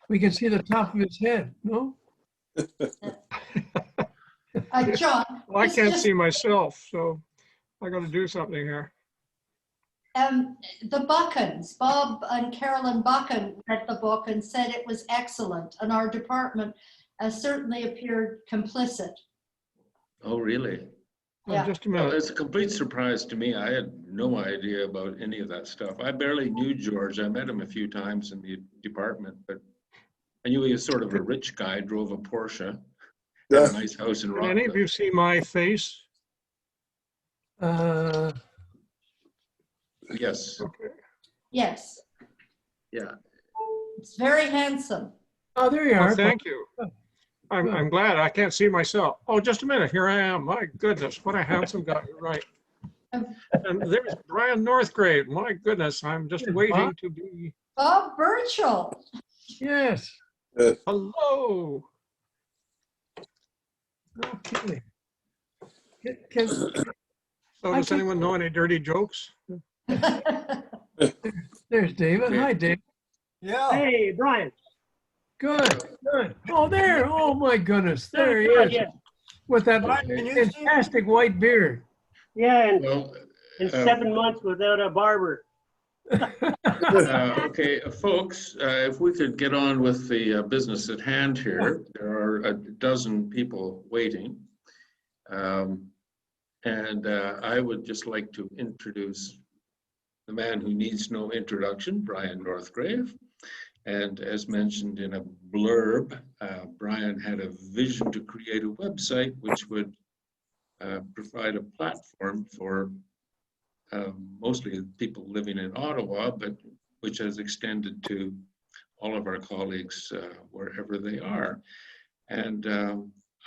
We can see the top of his head, no? John. Well, I can't see myself, so I got to do something here. The Buckens, Bob and Carolyn Buchan read the book and said it was excellent, and our department certainly appeared complicit. Oh, really? Yeah. Just a Well, minute. it's a complete surprise to me. I had no idea about any of that stuff. I barely knew George. I met him a few times in the department, but I knew he was sort of a rich guy, drove a Porsche, had a nice house in Can any of you Rockville. see my face? Yes, Okay. Yes, yeah. it's very handsome. Oh, there you Well, are. thank you. I'm glad. I can't see myself. Oh, just a minute. Here I am. My goodness, what a handsome guy. You're right. And there's Brian Northgrave. My goodness, I'm just Yes, waiting Bob. to be. Bob Birchall. Yes. Hello. Okay. Can, So I does can- anyone know any dirty jokes? there's David. Okay. Hi, David. Yeah. Hey, Brian. Good, good. Oh, there. Oh, my goodness. There he Good, is. yeah. With that Brian, can you see? fantastic white beard. Yeah, and, Well, 7 months without a barber. okay, folks, if we could get on with the business at hand here. There are a dozen people waiting. And I would just like to introduce the man who needs no introduction, Brian Northgrave. And as mentioned in a blurb, Brian had a vision to create a website which would provide a platform for mostly people living in Ottawa, but which has extended to all of our colleagues wherever they are. And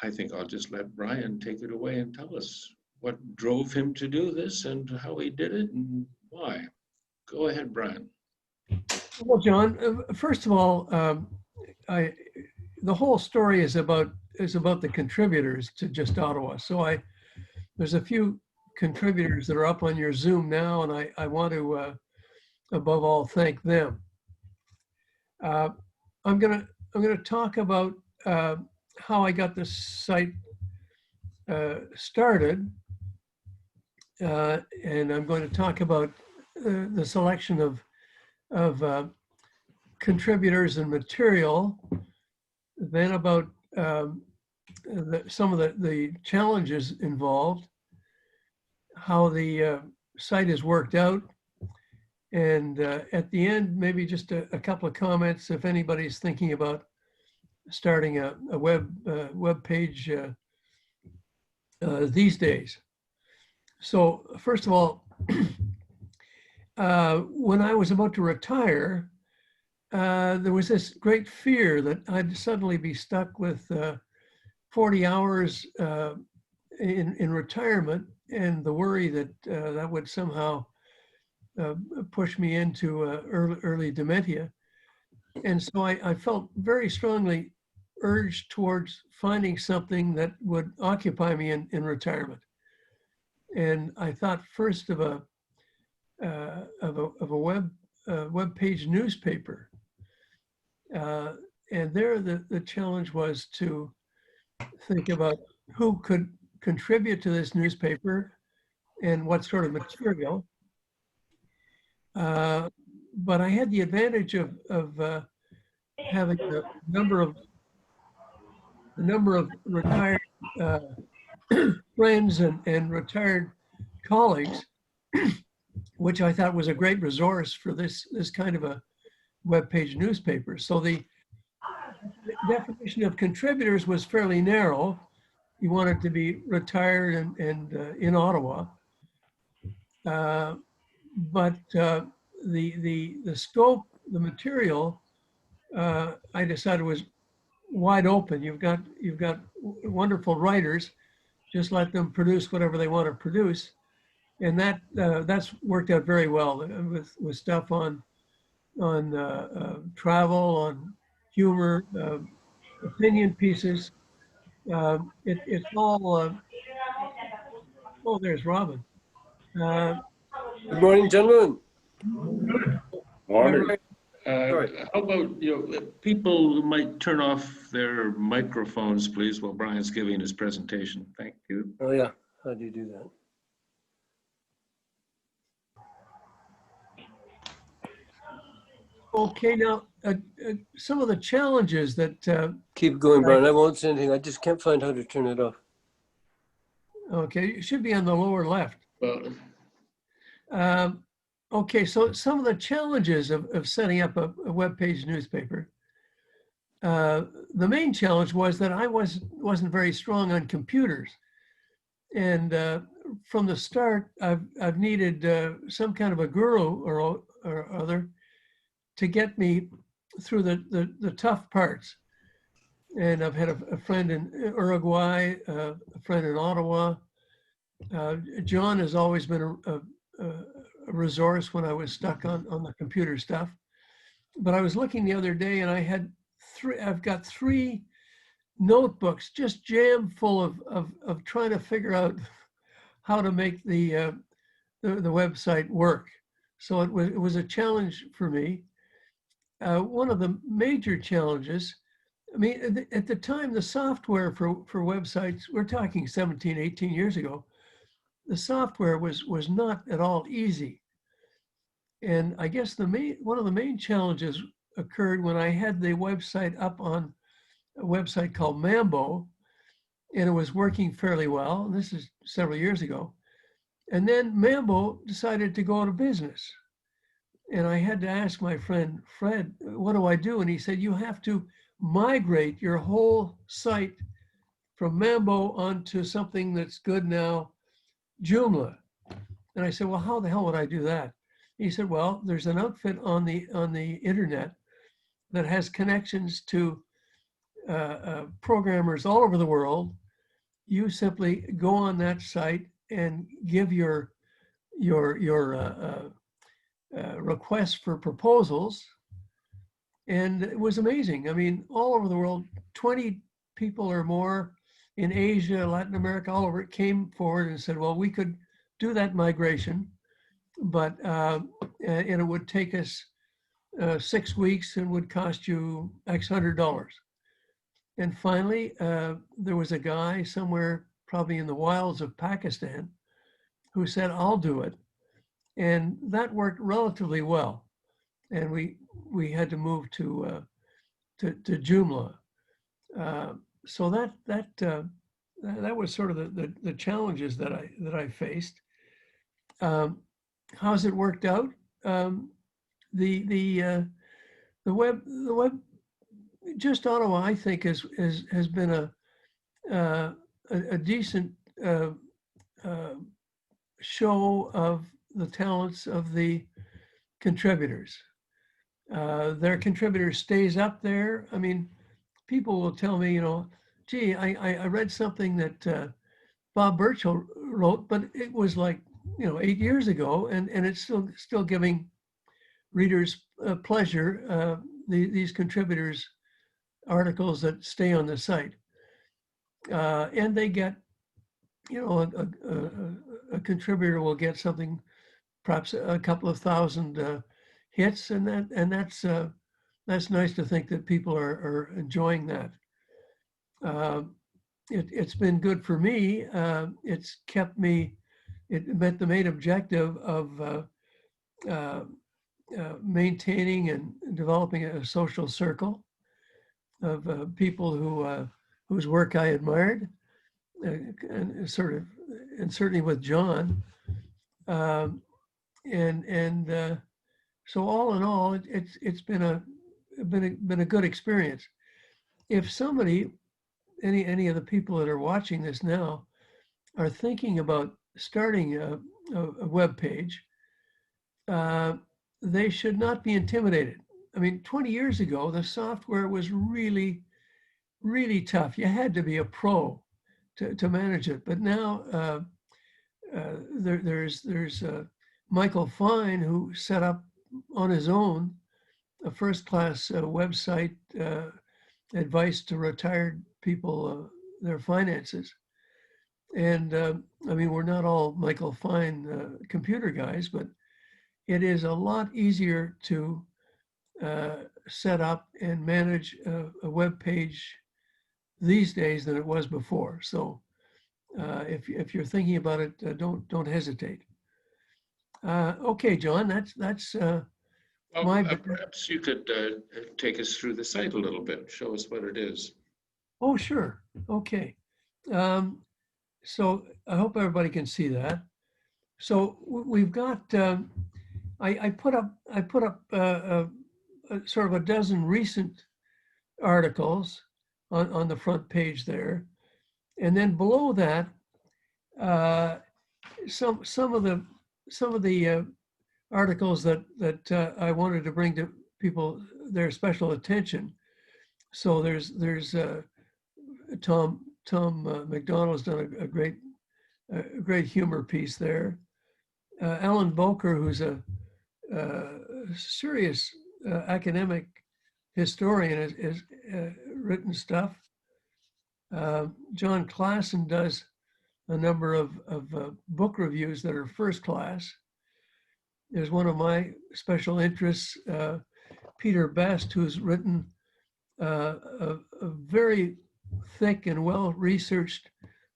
I think I'll just let Brian take it away and tell us what drove him to do this and how he did it and why. Go ahead, Brian. Well, John, first of all, the whole story is about the contributors to Just Ottawa. So there's a few contributors that are up on your Zoom now, and I want to, above all, thank them. I'm gonna talk about how I got this site started, and I'm going to talk about the selection of contributors and material, then about some of the challenges involved, how the site is worked out, and at the end, maybe just a couple of comments if anybody's thinking about starting a web page these days. So first of all, when I was about to retire, there was this great fear that I'd suddenly be stuck with 40 hours in retirement, and the worry that that would somehow push me into early dementia. And so I felt very strongly urged towards finding something that would occupy me in retirement. And I thought first of a web page newspaper. And there the challenge was to think about who could contribute to this newspaper and what sort of material. But I had the advantage of having a number of retired friends and retired colleagues, which I thought was a great resource for this kind of a web page newspaper. So the definition of contributors was fairly narrow. You wanted to be retired and in Ottawa. But the scope, the material, I decided was wide open. You've got wonderful writers. Just let them produce whatever they want to produce, and that's worked out very well with stuff on travel, on humor, opinion pieces. It's all. Oh, there's Robin. Good morning, gentlemen. Hi, Morning. Brian. How about, people might turn off their microphones, please, while Brian's giving his presentation. Thank you. Oh, yeah. How do you do that? Okay, now, some of the challenges that, Keep going, Brian. I won't say anything. I just can't find how to turn it off. okay, it should be on the lower left. Well, Okay, so some of the challenges of setting up a web-page newspaper. The main challenge was that I wasn't very strong on computers. And from the start, I've needed some kind of a guru or other to get me through the tough parts. And I've had a friend in Uruguay, a friend in Ottawa. John has always been a resource when I was stuck on the computer stuff. But I was looking the other day and I've got 3 notebooks just jammed full of trying to figure out how to make the website work. So it was a challenge for me. One of the major challenges, I mean, at the time, the software for websites, we're talking 17, 18 years ago, the software was not at all easy. And I guess one of the main challenges occurred when I had the website up on a website called Mambo, and it was working fairly well. And this is several years ago. And then Mambo decided to go out of business. And I had to ask my friend, Fred, what do I do? And he said, you have to migrate your whole site from Mambo onto something that's good now, Joomla. And I said, well, how the hell would I do that? He said, well, there's an outfit on the internet that has connections to programmers all over the world. You simply go on that site and give your requests for proposals. And it was amazing. I mean, all over the world, 20 people or more in Asia, Latin America, all over it came forward and said, well, we could do that migration, but and it would take us 6 weeks and would cost you X $100. And finally, there was a guy somewhere, probably in the wilds of Pakistan, who said, I'll do it. And that worked relatively well. And we had to move to Joomla. So that was sort of the challenges that I faced. How's it worked out? The web JustOttawa, I think, has been a decent show of the talents of the contributors. Their contributors stays up there. I mean, people will tell me, gee, I read something that Bob Burchell wrote, but it was like, 8 years ago, and it's still giving readers pleasure, these contributors' articles that stay on the site. And they get, a contributor will get something, perhaps a couple of thousand hits, and that's nice to think that people are enjoying that. It's been good for me. It's kept me. It met the main objective of maintaining and developing a social circle of people whose work I admired, and certainly with John. So all in all, it's been a good experience. If somebody, any of the people that are watching this now, are thinking about starting a web page, they should not be intimidated. I mean, 20 years ago, the software was really, really tough. You had to be a pro to manage it. But now there's Michael Fine, who set up on his own a first-class website, advice to retired people, their finances. And I mean, we're not all Michael Fine computer guys, but it is a lot easier to set up and manage a web page these days than it was before. So if you're thinking about it, don't hesitate. Okay, John, that's Well, my. perhaps you could take us through the site a little bit, show us what it is. Oh, sure. Okay. So I hope everybody can see that. So we've got. I put up sort of a dozen recent articles on the front page there, and then below that, some of the articles that I wanted to bring to people their special attention. So there's Tom McDonald's done a great humor piece there. Alan Boker, who's a serious academic historian, has written stuff. John Klassen does a number of book reviews that are first class. There's one of my special interests, Peter Best, who's written a very thick and well-researched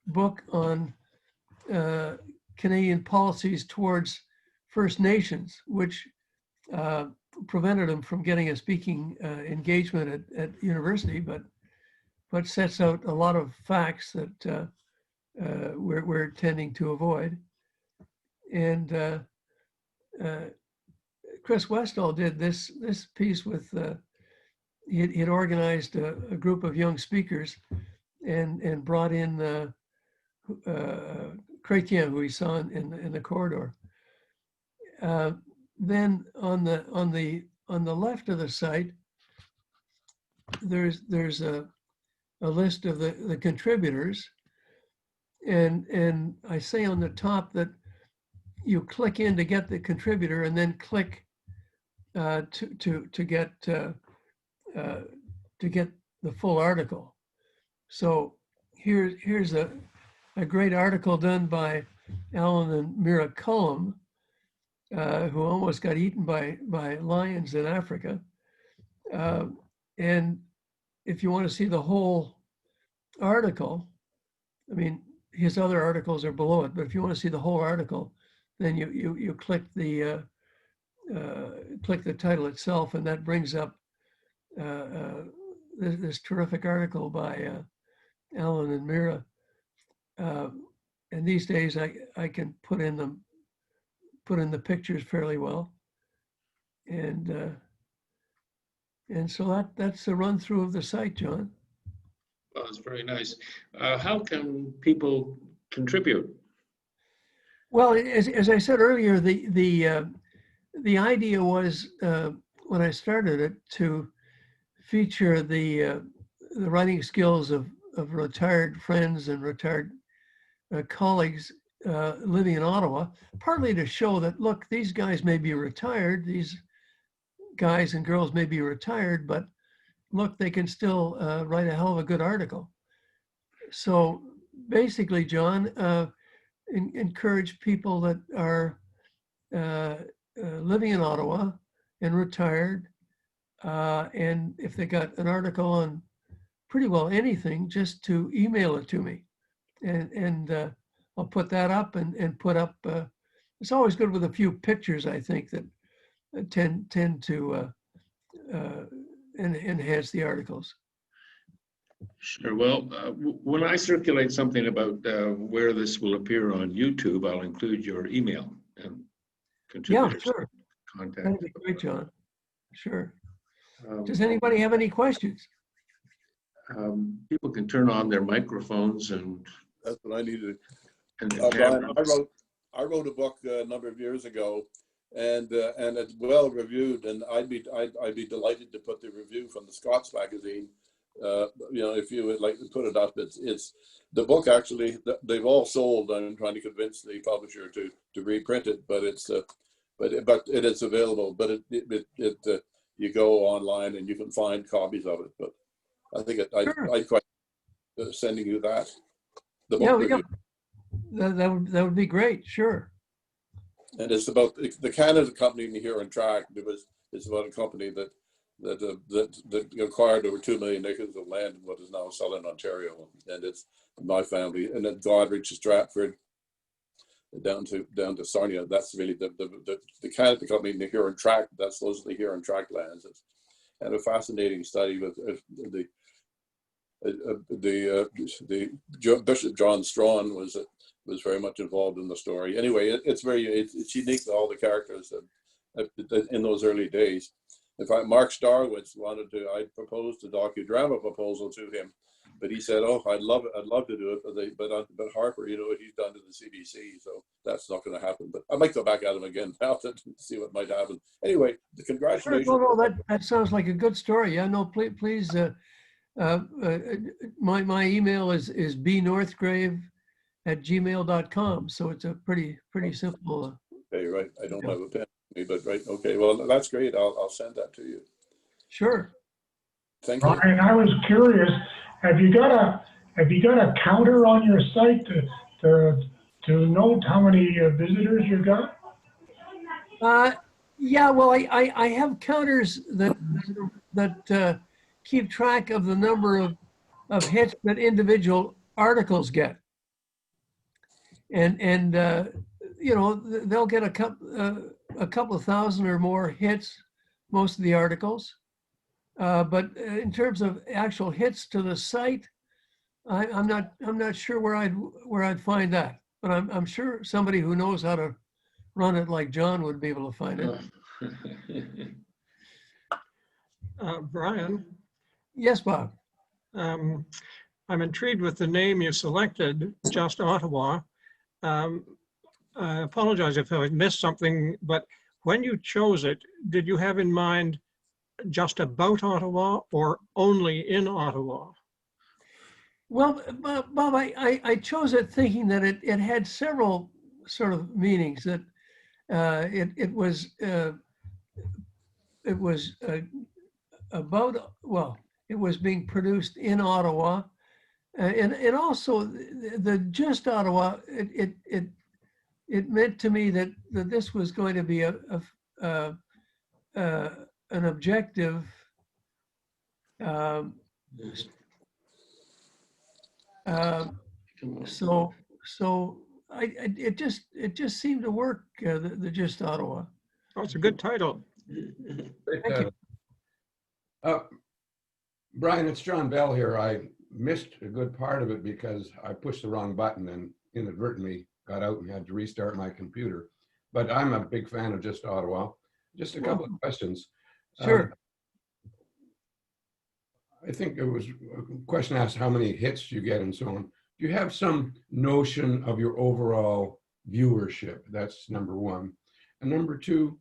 book on Canadian policies towards First Nations, which prevented him from getting a speaking engagement at university, but sets out a lot of facts that we're tending to avoid. And Chris Westall did this piece with, he'd organized a group of young speakers and brought in Chrétien, who he saw in the corridor. Then on the left of the site, there's a list of the contributors, and I say on the top that you click in to get the contributor, and then click to get the full article. So here's a great article done by Alan and Mira Cullum, who almost got eaten by lions in Africa. And if you want to see the whole article, I mean, his other articles are below it, but if you want to see the whole article, then you click the title itself, and that brings up this terrific article by Alan and Mira. And these days I can put in the pictures fairly well, and so that's a run through of the site, John. Well, it's very nice. How can people contribute? Well, as I said earlier, the idea was when I started it to feature the writing skills of retired friends and retired colleagues living in Ottawa, partly to show that, look, these guys may be retired, these guys and girls may be retired, but look, they can still write a hell of a good article. So basically, John, encourage people that are living in Ottawa and retired, and if they got an article on pretty well anything, just to email it to me, and I'll put that up and put up. It's always good with a few pictures, I think, that tend to enhance the articles. Sure. Well, when I circulate something about where this will appear on YouTube, I'll include your email and contributors. Yeah, sure. Contact. That'd be great, John. Sure. Does anybody have any questions? People can turn on their microphones and. That's what I needed. And Brian, I wrote a book a number of years ago, and it's well reviewed, and I'd be delighted to put the review from the Scots magazine. If you would like to put it up, it's the book actually. They've all sold. I'm trying to convince the publisher to reprint it, but it is available. But you go online and you can find copies of it. But I think I'd quite sending you that. The book review. That would be great. Sure. And it's about the Canada company here on track. It's about a company that that acquired over 2 million acres of land in what is now Southern Ontario, and it's my family, and then Godrich, Stratford, down to Sarnia. That's really the Canada company in the Huron Tract. Those are the Huron Tract lands. It's had a fascinating study with the Bishop John Strawn was very much involved in the story. Anyway, it's unique to all the characters in those early days. In fact, Mark Starwitz I proposed a docudrama proposal to him, but he said, "Oh, I'd love to do it, but Harper, you know what he's done to the CBC, so that's not going to happen." But I might go back at him again now to see what might happen. Anyway, the congratulations. No, that sounds like a good story. Yeah, no, please. My email is bnorthgrave@gmail.com, so it's a pretty simple. Okay, right. I don't have a pen, but right. Okay, well, that's great. I'll send that to you. Sure. Thank you. Brian, I was curious. Have you got a counter on your site to note how many visitors you got? Yeah, well, I have counters that keep track of the number of hits that individual articles get, and you know, they'll get a couple of thousand or more hits, most of the articles. But in terms of actual hits to the site, I'm not sure where I'd find that. But I'm sure somebody who knows how to run it like John would be able to find it. Brian, Yes, Bob. I'm intrigued with the name you selected, Just Ottawa. I apologize if I missed something, but when you chose it, did you have in mind just about Ottawa or only in Ottawa? Well, Bob, I chose it thinking that it had several sort of meanings. That it was about, well, it was being produced in Ottawa, and also the Just Ottawa. It meant to me that this was going to be an objective. So it just seemed to work. The Just Ottawa. Oh, it's a good title. Thank you. Brian, it's John Bell here. I missed a good part of it because I pushed the wrong button and inadvertently got out and had to restart my computer. But I'm a big fan of Just Ottawa. Just a couple of questions. Sure. I think it was a question asked how many hits you get and so on. Do you have some notion of your overall viewership? That's number one. And number two,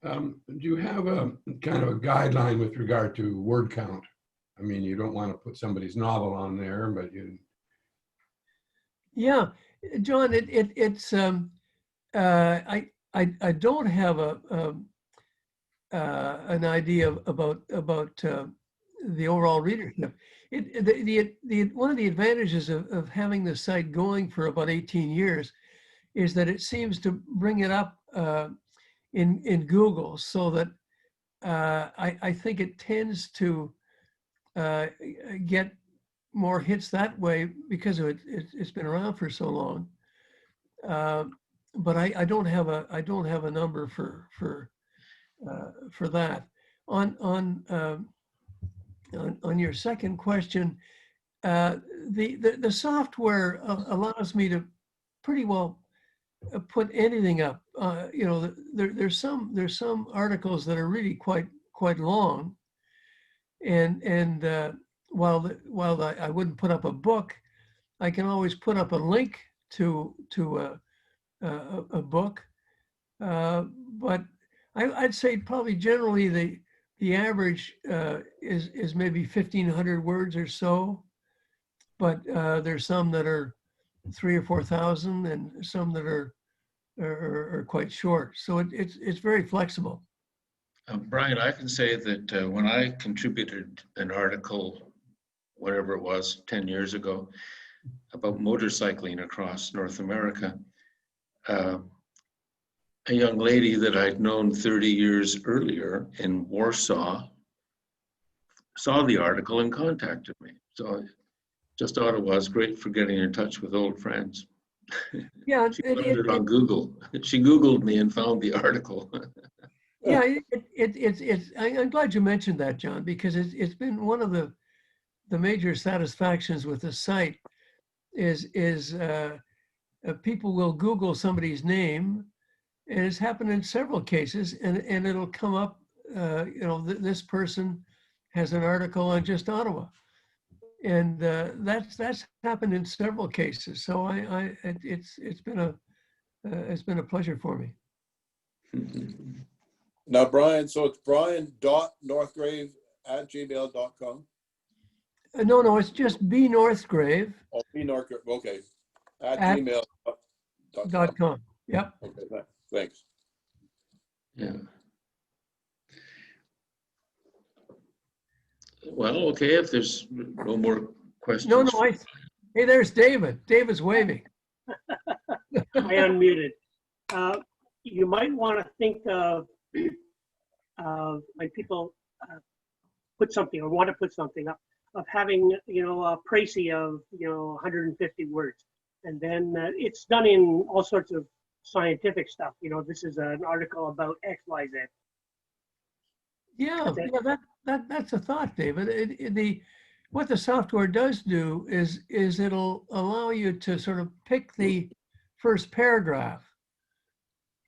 do you have a kind of a guideline with regard to word count? I mean, you don't want to put somebody's novel on there, but you. Yeah, John, it's I don't have an idea about the overall readership. One of the advantages of having the site going for about 18 years is that it seems to bring it up in Google, so that I think it tends to get more hits that way because of it's been around for so long. But I don't have a number for that. On your second question, the software allows me to pretty well put anything up. You know, there's some articles that are really quite long, and while I wouldn't put up a book, I can always put up a link to a book. But I'd say probably generally the average is maybe 1,500 words or so, but there's some that are 3,000 or 4,000, and some that are quite short. So it's very flexible. Brian, I can say that when I contributed an article, whatever it was, 10 years ago, about motorcycling across North America, a young lady that I'd known 30 years earlier in Warsaw saw the article and contacted me. So Just Ottawa is great for getting in touch with old friends. Yeah, She found it on Google. She Googled me and found the article. yeah, I'm glad you mentioned that, John, because it's been one of the major satisfactions with the site is people will Google somebody's name, and it's happened in several cases, and it'll come up, you know, this person has an article on Just Ottawa, and that's happened in several cases. So it's been a pleasure for me. Now, Brian, so it's brian.northgrave@gmail.com. No, it's just bnorthgrave.com. Oh, bnorthgrave, okay. @gmail.com. Yep. Okay, thanks. Yeah. Well, okay, if there's no more questions. No, hey, there's David. David's waving. I unmuted. You might want to think of when people put something or want to put something up, of having, you know, a précis of, you know, 150 words. And then it's done in all sorts of scientific stuff. You know, this is an article about X, Y, Z. Yeah, that's a thought, David. What the software does do is it'll allow you to sort of pick the first paragraph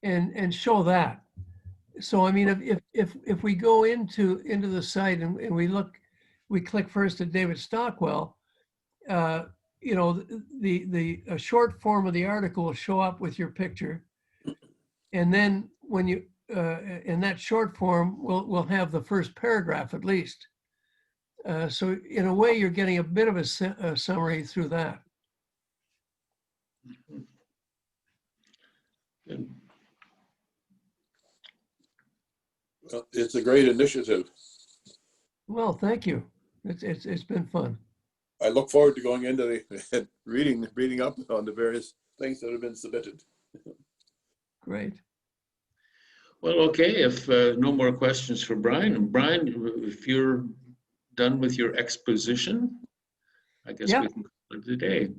and show that. So I mean, if we go into the site and we click first at David Stockwell, you know, a short form of the article will show up with your picture, and then when you in that short form we'll have the first paragraph at least. So in a way, you're getting a bit of a summary through that. Well, it's a great initiative. Well, thank you. It's been fun. I look forward to going into the reading up on the various things that have been submitted. Great. Well, okay, if no more questions for Brian. And Brian, if you're done with your exposition, I guess we can call it a day.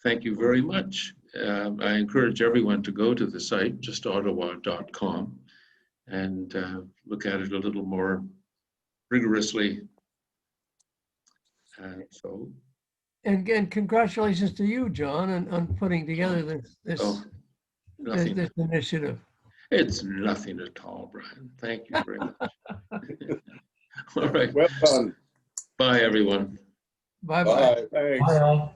Thank you very much. I encourage everyone to go to the site, JustOttawa.com, and look at it a little more rigorously. And again, congratulations to you, John, on putting together this initiative. It's nothing at all, Brian. Thank you very much. All right. Well done. Bye, everyone. Bye-bye. Bye. Thanks. Bye all.